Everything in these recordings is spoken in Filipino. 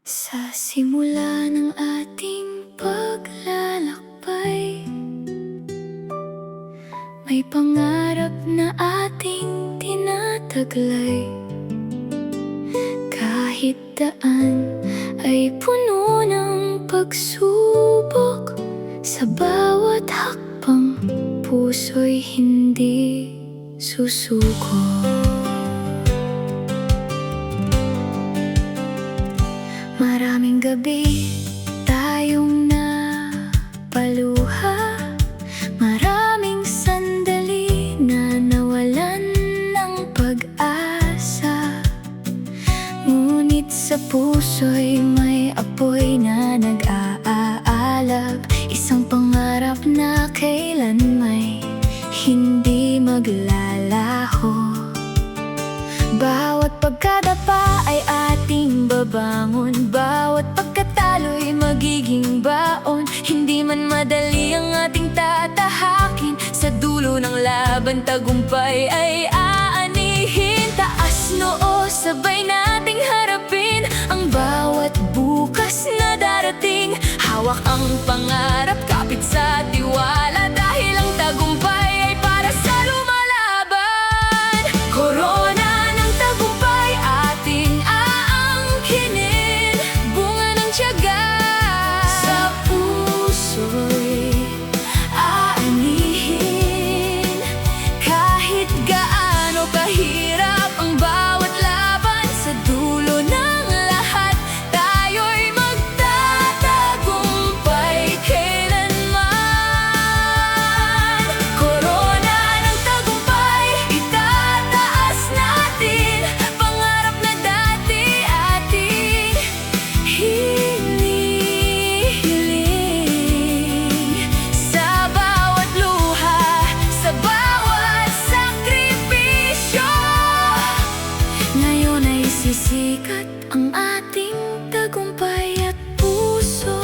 Sa simula ng ating paglalakbay, may pangarap na ating tinataglay. Kahit daan ay puno ng pagsubok, sa bawat hakbang puso'y hindi susuko. Maraming gabi tayong napaluha, maraming sandali na nawalan ng pag-asa. Ngunit sa puso'y may apoy na nag-aalab, isang pangarap na kailanmay hindi maglalaho. Bawat pagkadapa ay ating babangon, bawat pagkatalo'y magiging baon. Hindi man madali ang ating tatahakin, sa dulo ng laban tagumpay ay aanihin. Taas noo, sabay nating harapin ang bawat bukas na darating. Hawak ang pangarap, kapit sa tiwala, dahil ang tagumpay ay para sa lumalaban. Corona sisikat ang ating tagumpay at puso.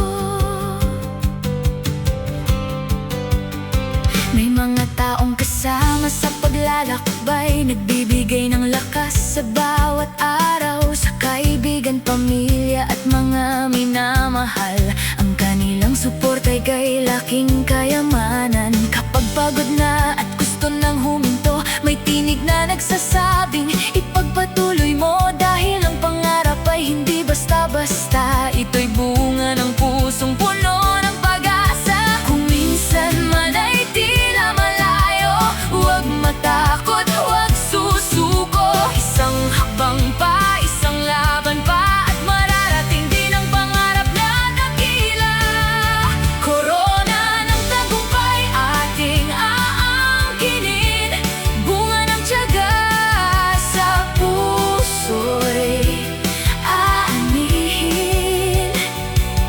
May mga taong kasama sa paglalakbay, nagbibigay ng lakas sa bawat araw. Sa kaibigan, pamilya at mga minamahal, ang kanilang suporta'y kay laking kayamanan. Kapag pagod na at gusto nang huminto, may tinig na nagsasabing ipagpatuloy mo, dahil ang pangarap ay hindi basta-basta. Ito'y bunga ng pusong puno ng pag-asa. Kung minsan man ay tila malayo, huwag matakot, huwag susuko. Isang hakbang pa, isang laban pa, at mararating din ang pangarap na dakila. Corona ng tagumpay ating aangkinin, bunga ng tiyaga sa puso'y aanihin.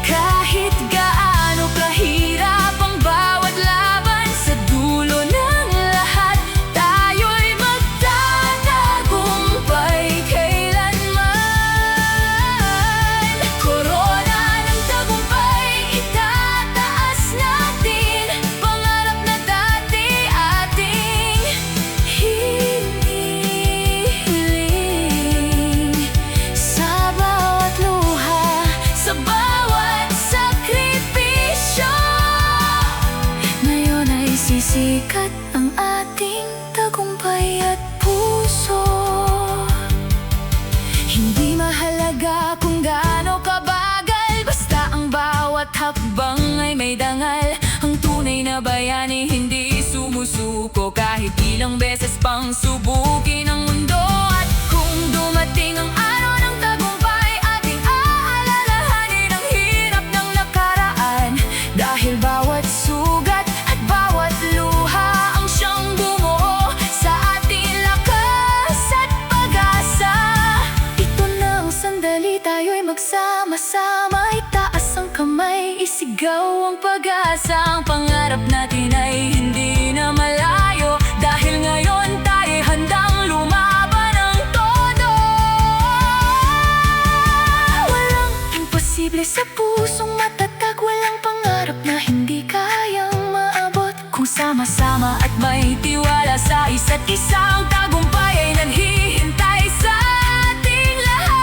Kahit gaano kahirap ang bawat laban, sa dulo ng lahat tayo'y magtatagumpay kailanman. Corona ng tagumpay, itataas natin, pangarap na dati ating hinihiling. Sa bawat luha, sa bawat sakripisyo, ngayon ay sisikat ang ating tagumpay at puso. Hindi mahalaga kung gaano kabagal, basta ang bawat hakbang ay may dangal. Ang tunay na bayani hindi sumusuko, kahit ilang beses pang subukin ang mundo. At kung dumating ang araw ng tagumpay, ating aalalahanin ang hirap ng nakaraan, dahil bawat sugat at bawat luha ang siyang bumuo sa ating lakas at pag-asa. Ito na ang sandali, tayo'y magsama-sama, itaas ang kamay, isigaw ang pag-asa. Ang pangarap natin ay hindi na malayo, dahil ngayon tayo'y handang lumaban ng todo. Walang imposible sa pusong matatag, walang pangarap na hindi kayang maabot. Kung sama-sama at may tiwala sa isa't isa, ang tagumpay ay naghihintay sa ating lahat.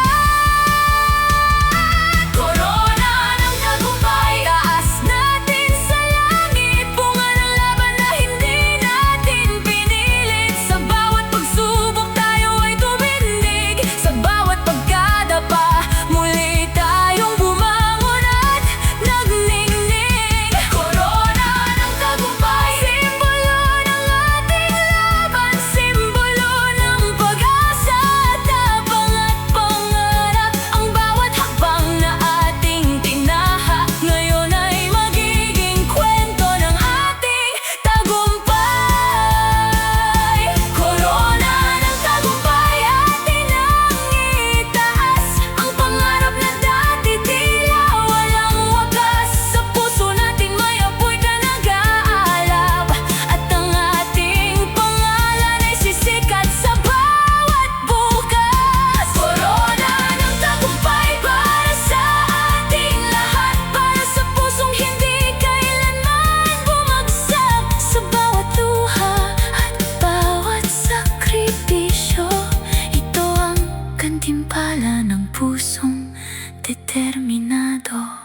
pusong determinado.